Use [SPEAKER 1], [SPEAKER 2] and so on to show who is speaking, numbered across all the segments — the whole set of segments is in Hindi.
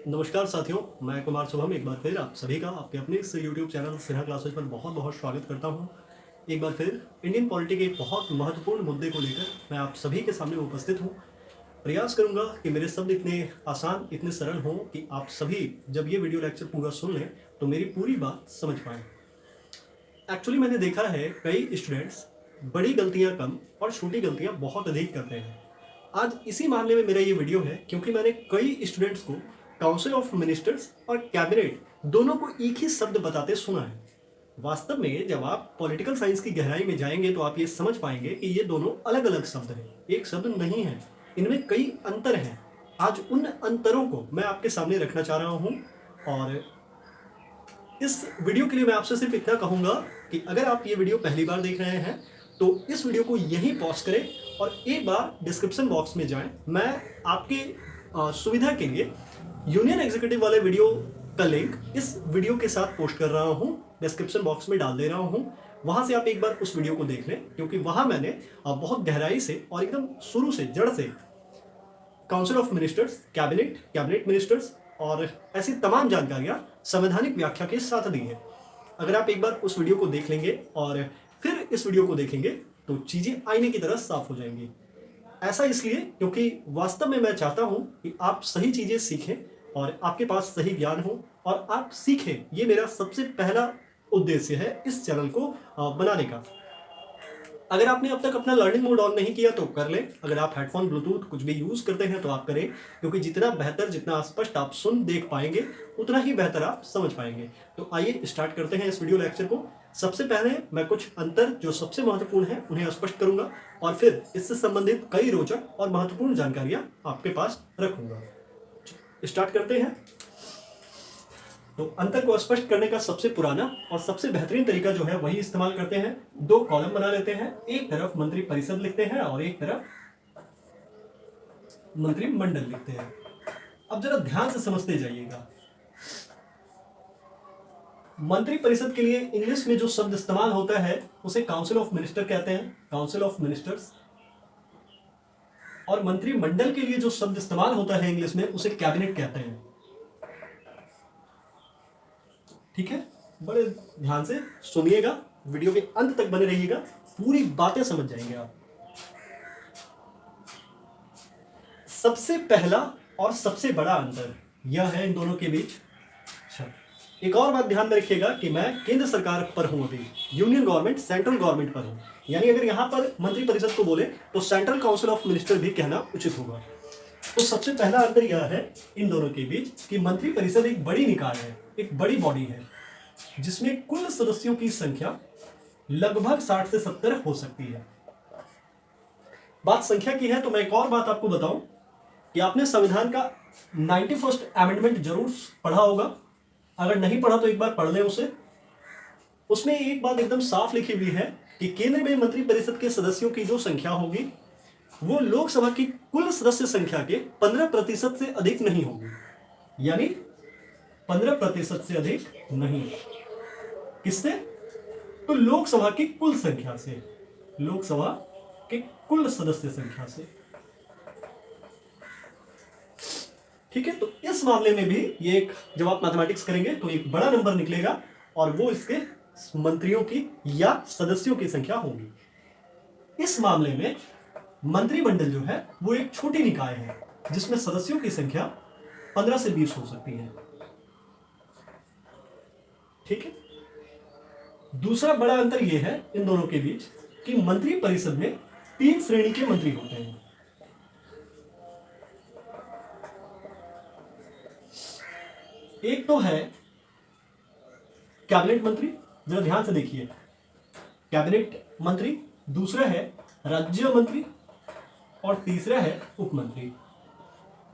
[SPEAKER 1] नमस्कार साथियों, मैं कुमार शुभम एक बार फिर आप सभी का आपके अपने इस यूट्यूब चैनल सिन्हा क्लासेज पर बहुत बहुत स्वागत करता हूं। एक बार फिर इंडियन पॉलिटी के एक बहुत महत्वपूर्ण मुद्दे को लेकर मैं आप सभी के सामने उपस्थित हूं। प्रयास करूंगा कि मेरे शब्द इतने आसान, इतने सरल हों कि आप सभी जब ये वीडियो लेक्चर पूरा सुन लें तो मेरी पूरी बात समझ पाएँ। एक्चुअली मैंने देखा है कई स्टूडेंट्स बड़ी गलतियाँ कम और छोटी गलतियाँ बहुत अधिक करते हैं। आज इसी मामले में मेरा ये वीडियो है क्योंकि मैंने कई स्टूडेंट्स को काउंसिल ऑफ मिनिस्टर्स और कैबिनेट दोनों को एक ही शब्द बताते सुना है। वास्तव में जब आप पॉलिटिकल साइंस की गहराई में जाएंगे तो आप ये समझ पाएंगे कि ये दोनों अलग अलग शब्द हैं, एक शब्द नहीं है। इनमें कई अंतर हैं। आज उन अंतरों को मैं आपके सामने रखना चाह रहा हूँ और इस वीडियो के लिए मैं आपसे सिर्फ इतना कहूँगा कि अगर आप ये वीडियो पहली बार देख रहे हैं तो इस वीडियो को यहीं पॉज करें और एक बार डिस्क्रिप्शन बॉक्स में जाएं। मैं आपके सुविधा के लिए यूनियन एग्जीक्यूटिव वाले वीडियो का लिंक इस वीडियो के साथ पोस्ट कर रहा हूं, डिस्क्रिप्शन बॉक्स में डाल दे रहा हूं। वहां से आप एक बार उस वीडियो को देख लें क्योंकि वहां मैंने बहुत गहराई से और एकदम शुरू से जड़ से council of ministers, cabinet ministers और ऐसी तमाम जानकारियां संवैधानिक व्याख्या के साथ दी है। अगर आप एक बार उस वीडियो को देख लेंगे और फिर इस वीडियो को देखेंगे तो चीजें आईने की तरह साफ हो जाएंगी। ऐसा इसलिए क्योंकि वास्तव में मैं चाहता हूं कि आप सही चीजें सीखें और आपके पास सही ज्ञान हो और आप सीखें। ये मेरा सबसे पहला उद्देश्य है इस चैनल को बनाने का। अगर आपने अब तक अपना लर्निंग मोड ऑन नहीं किया तो कर लें। अगर आप हेडफोन, ब्लूटूथ कुछ भी यूज करते हैं तो आप करें क्योंकि जितना बेहतर, जितना स्पष्ट आप सुन देख पाएंगे उतना ही बेहतर आप समझ पाएंगे। तो आइए स्टार्ट करते हैं इस वीडियो लेक्चर को। सबसे पहले मैं कुछ अंतर जो सबसे महत्वपूर्ण है उन्हें स्पष्ट करूंगा और फिर इससे संबंधित कई रोचक और महत्वपूर्ण जानकारियां आपके पास रखूंगा। स्टार्ट करते हैं। तो अंतर को स्पष्ट करने का सबसे पुराना और सबसे बेहतरीन तरीका जो है वही इस्तेमाल करते हैं। दो कॉलम बना लेते हैं, एक तरफ मंत्री परिषद लिखते हैं और एक तरफ मंत्रिमंडल लिखते हैं। अब जरा ध्यान से समझते जाइएगा। मंत्री परिषद के लिए इंग्लिश में जो शब्द इस्तेमाल होता है उसे काउंसिल ऑफ मिनिस्टर कहते हैं, काउंसिल ऑफ मिनिस्टर्स। और मंत्रिमंडल के लिए जो शब्द इस्तेमाल होता है इंग्लिश में उसे कैबिनेट कहते हैं। ठीक है, बड़े ध्यान से सुनिएगा, वीडियो के अंत तक बने रहिएगा, पूरी बातें समझ जाएंगे आप। सबसे पहला और सबसे बड़ा अंतर यह है इन दोनों के बीच। एक और बात ध्यान में रखिएगा कि मैं केंद्र सरकार पर हूं, अभी यूनियन गवर्नमेंट, सेंट्रल गवर्नमेंट पर हूं। यानी अगर यहां पर मंत्री परिषद को बोले तो सेंट्रल काउंसिल ऑफ मिनिस्टर भी कहना उचित होगा। तो सबसे पहला अंतर यह है इन दोनों के बीच कि मंत्री परिषद एक बड़ी निकाय है, एक बड़ी बॉडी है जिसमें कुल सदस्यों की संख्या लगभग 60 से 70 हो सकती है। बात संख्या की है तो मैं एक और बात आपको बताऊं कि आपने संविधान का 91st अमेंडमेंट जरूर पढ़ा होगा। अगर नहीं पढ़ा तो एक बार पढ़ लें उसे। उसमें एक बात एकदम साफ लिखी हुई है कि केंद्र में मंत्री परिषद के सदस्यों की जो संख्या होगी वो लोकसभा की कुल सदस्य संख्या के 15% से अधिक नहीं होगी। यानी 15% से अधिक नहीं। किससे? तो लोकसभा की कुल संख्या से, लोकसभा के कुल सदस्य संख्या से। ठीक है, तो इस मामले में भी ये एक, जब आप मैथमेटिक्स करेंगे तो एक बड़ा नंबर निकलेगा और वो इसके मंत्रियों की या सदस्यों की संख्या होगी। इस मामले में मंत्रिमंडल जो है वो एक छोटी निकाय है जिसमें सदस्यों की संख्या 15 से 20 हो सकती है। ठीक है, दूसरा बड़ा अंतर यह है इन दोनों के बीच कि मंत्री परिषद में 3 श्रेणी के मंत्री होते हैं। एक तो है कैबिनेट मंत्री, जरा ध्यान से देखिए, कैबिनेट मंत्री। दूसरा है राज्य मंत्री और तीसरा है उप मंत्री।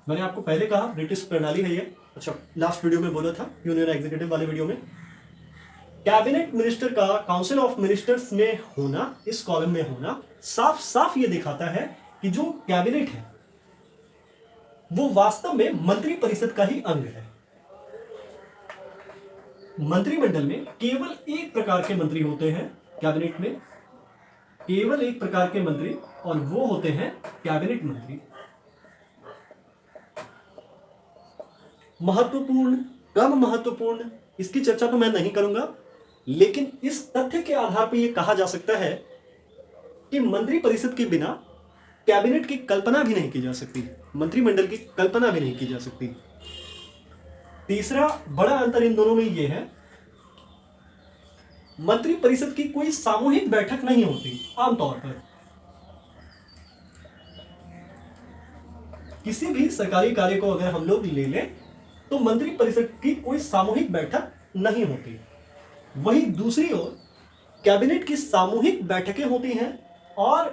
[SPEAKER 1] मैंने आपको पहले कहा ब्रिटिश प्रणाली है ये। अच्छा, लास्ट वीडियो में बोला था, यूनियन एग्जीक्यूटिव वाले वीडियो में। कैबिनेट मिनिस्टर का काउंसिल ऑफ मिनिस्टर्स में होना, इस कॉलम में होना, साफ साफ ये दिखाता है कि जो कैबिनेट है वो वास्तव में मंत्री परिषद का ही अंग है। मंत्रिमंडल में केवल एक प्रकार के मंत्री होते हैं, कैबिनेट में केवल एक प्रकार के मंत्री, और वो होते हैं कैबिनेट मंत्री। महत्वपूर्ण, कम महत्वपूर्ण, इसकी चर्चा तो मैं नहीं करूंगा, लेकिन इस तथ्य के आधार पर यह कहा जा सकता है कि मंत्रिपरिषद के बिना कैबिनेट की कल्पना भी नहीं की जा सकती, मंत्रिमंडल की कल्पना भी नहीं की जा सकती। तीसरा बड़ा अंतर इन दोनों में यह है, मंत्रिपरिषद की कोई सामूहिक बैठक नहीं होती। आमतौर पर किसी भी सरकारी कार्य को अगर हम लोग ले लें तो मंत्रिपरिषद की कोई सामूहिक बैठक नहीं होती। वहीं दूसरी ओर कैबिनेट की सामूहिक बैठकें होती हैं और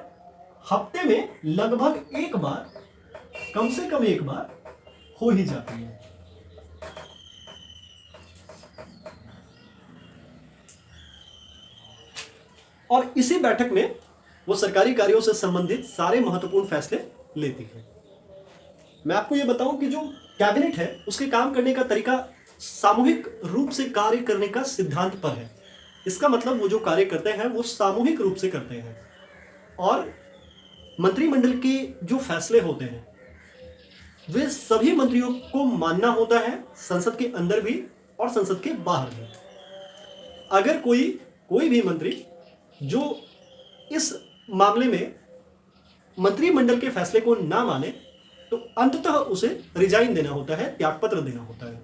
[SPEAKER 1] हफ्ते में लगभग एक बार, कम से कम एक बार हो ही जाती है। और इसी बैठक में वो सरकारी कार्यों से संबंधित सारे महत्वपूर्ण फैसले लेती है। मैं आपको ये बताऊं कि जो कैबिनेट है उसके काम करने का तरीका सामूहिक रूप से कार्य करने का सिद्धांत पर है। इसका मतलब वो जो कार्य करते हैं वो सामूहिक रूप से करते हैं और मंत्रिमंडल के जो फैसले होते हैं वे सभी मंत्रियों को मानना होता है, संसद के अंदर भी और संसद के बाहर भी। अगर कोई भी मंत्री जो इस मामले में मंत्रिमंडल के फैसले को ना माने तो अंततः उसे रिजाइन देना होता है, त्यागपत्र देना होता है।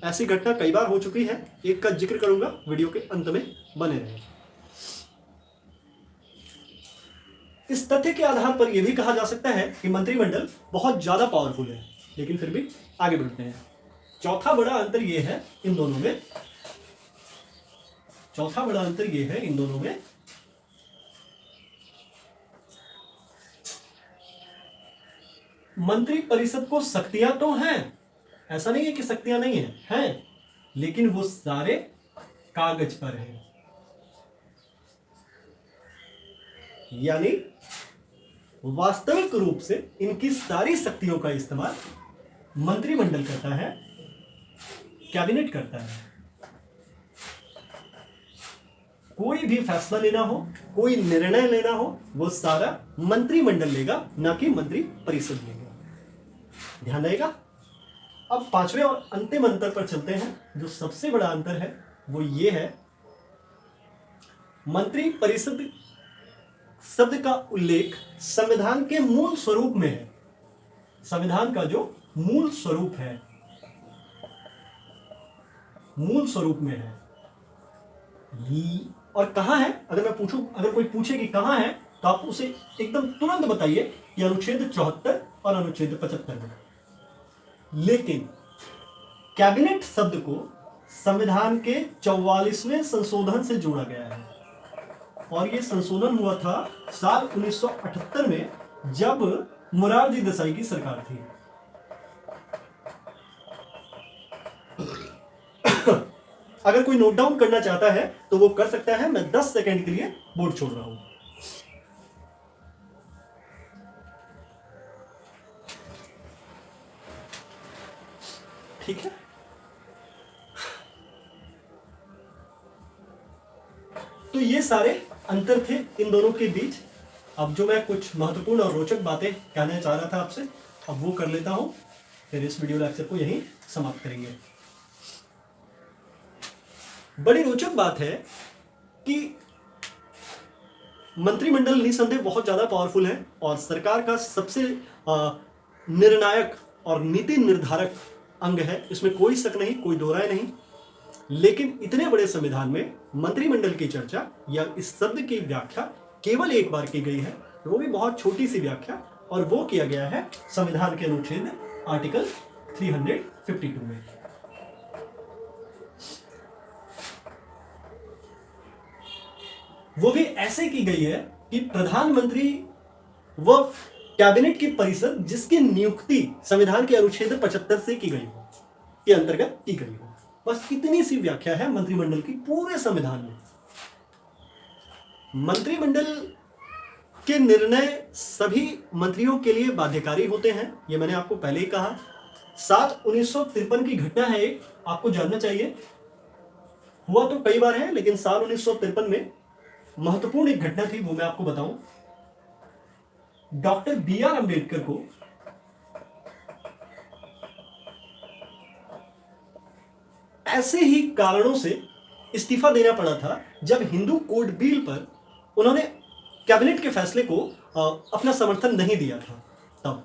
[SPEAKER 1] ऐसी घटना कई बार हो चुकी है, एक का जिक्र करूंगा, वीडियो के अंत में बने रहें। इस तथ्य के आधार पर यह भी कहा जा सकता है कि मंत्रिमंडल बहुत ज्यादा पावरफुल है, लेकिन फिर भी आगे बढ़ते हैं। चौथा बड़ा अंतर यह है इन दोनों में, मंत्रिपरिषद को शक्तियां तो हैं, ऐसा नहीं है कि शक्तियां नहीं हैं, लेकिन वो सारे कागज पर हैं। यानी वास्तविक रूप से इनकी सारी शक्तियों का इस्तेमाल मंत्रिमंडल करता है, कैबिनेट करता है। कोई भी फैसला लेना हो, कोई निर्णय लेना हो, वो सारा मंत्रिमंडल लेगा, ना कि मंत्रिपरिषद लेगा। ध्यान रहेगा। अब पांचवें और अंतिम अंतर पर चलते हैं। जो सबसे बड़ा अंतर है वो ये है, मंत्रिपरिषद शब्द का उल्लेख संविधान के मूल स्वरूप में है। संविधान का जो मूल स्वरूप में है और कहां है, अगर कोई पूछे कि कहां है तो आप उसे एकदम तुरंत बताइए कि अनुच्छेद 74 और अनुच्छेद 75 में। लेकिन कैबिनेट शब्द को संविधान के 44वें संशोधन से जोड़ा गया है और यह संशोधन हुआ था साल 1978 में, जब मोरारजी देसाई की सरकार थी। अगर कोई नोट डाउन करना चाहता है तो वो कर सकता है, मैं 10 सेकंड के लिए बोर्ड छोड़ रहा हूं। ठीक है, तो ये सारे अंतर थे इन दोनों के बीच। अब जो मैं कुछ महत्वपूर्ण और रोचक बातें कहना चाह रहा था आपसे, अब वो कर लेता हूं, फिर इस वीडियो लेक्चर को यहीं समाप्त करेंगे। बड़ी रोचक बात है कि मंत्रिमंडल निसंदेह बहुत ज्यादा पावरफुल है और सरकार का सबसे निर्णायक और नीति निर्धारक अंग है, इसमें कोई शक नहीं, कोई दो राय नहीं। लेकिन इतने बड़े संविधान में मंत्रिमंडल की चर्चा या इस शब्द की व्याख्या केवल एक बार की गई है, वो भी बहुत छोटी सी व्याख्या, और वो किया गया है संविधान के अनुच्छेद आर्टिकल 352 में। वो भी ऐसे की गई है कि प्रधानमंत्री व कैबिनेट की परिषद जिसकी नियुक्ति संविधान के अनुच्छेद 75 से की गई हो, के अंतर्गत की गई हो। बस इतनी सी व्याख्या है मंत्रिमंडल की पूरे संविधान में। मंत्रिमंडल के निर्णय सभी मंत्रियों के लिए बाध्यकारी होते हैं, ये मैंने आपको पहले ही कहा। साल 1953 की घटना है एक, आपको जानना चाहिए। हुआ तो कई बार है, लेकिन साल 1953 में महत्वपूर्ण एक घटना थी, वो मैं आपको बताऊं। डॉक्टर बी आर अम्बेडकर को ऐसे ही कारणों से इस्तीफा देना पड़ा था जब हिंदू कोड बिल पर उन्होंने कैबिनेट के फैसले को अपना समर्थन नहीं दिया था तब।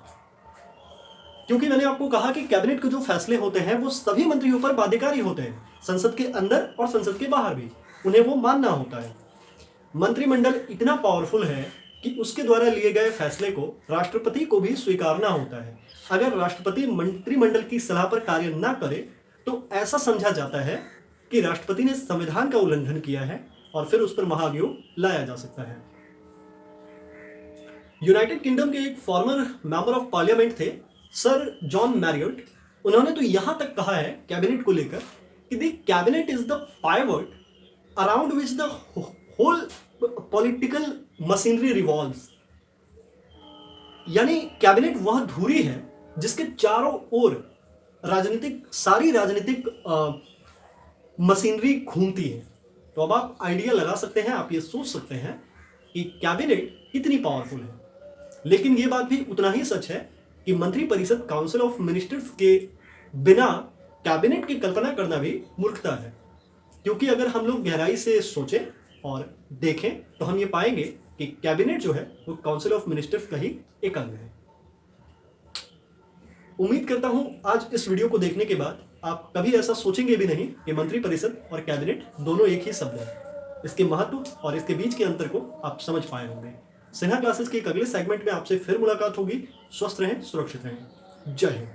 [SPEAKER 1] क्योंकि मैंने आपको कहा कि कैबिनेट के जो फैसले होते हैं वो सभी मंत्रियों पर बाध्यकारी होते हैं, संसद के अंदर और संसद के बाहर भी उन्हें वो मानना होता है। मंत्रिमंडल इतना पावरफुल है कि उसके द्वारा लिए गए फैसले को राष्ट्रपति को भी स्वीकारना होता है। अगर राष्ट्रपति मंत्रिमंडल की सलाह पर कार्य न करे तो ऐसा समझा जाता है कि राष्ट्रपति ने संविधान का उल्लंघन किया है और फिर उस पर महाभियोग लाया जा सकता है। यूनाइटेड किंगडम के एक फॉर्मर मेंबर ऑफ पार्लियामेंट थे सर जॉन मैरियट। उन्होंने तो यहां तक कहा है कैबिनेट को लेकर कि the cabinet is the pivot around which the whole political machinery revolves. यानी कैबिनेट वह धुरी है जिसके चारों ओर सारी राजनीतिक मशीनरी घूमती है। तो अब आप आइडिया लगा सकते हैं, आप ये सोच सकते हैं कि कैबिनेट कितनी पावरफुल है। लेकिन ये बात भी उतना ही सच है कि मंत्रिपरिषद काउंसिल ऑफ मिनिस्टर्स के बिना कैबिनेट की कल्पना करना भी मूर्खता है। क्योंकि अगर हम लोग गहराई से सोचें और देखें तो हम ये पाएंगे कि कैबिनेट जो है वो काउंसिल ऑफ मिनिस्टर्स का ही एक अंग है। उम्मीद करता हूं आज इस वीडियो को देखने के बाद आप कभी ऐसा सोचेंगे भी नहीं कि मंत्रिपरिषद और कैबिनेट दोनों एक ही शब्द है। इसके महत्व और इसके बीच के अंतर को आप समझ पाए होंगे। सिन्हा क्लासेस के एक अगले सेगमेंट में आपसे फिर मुलाकात होगी। स्वस्थ रहें, सुरक्षित रहें। जय हिंद।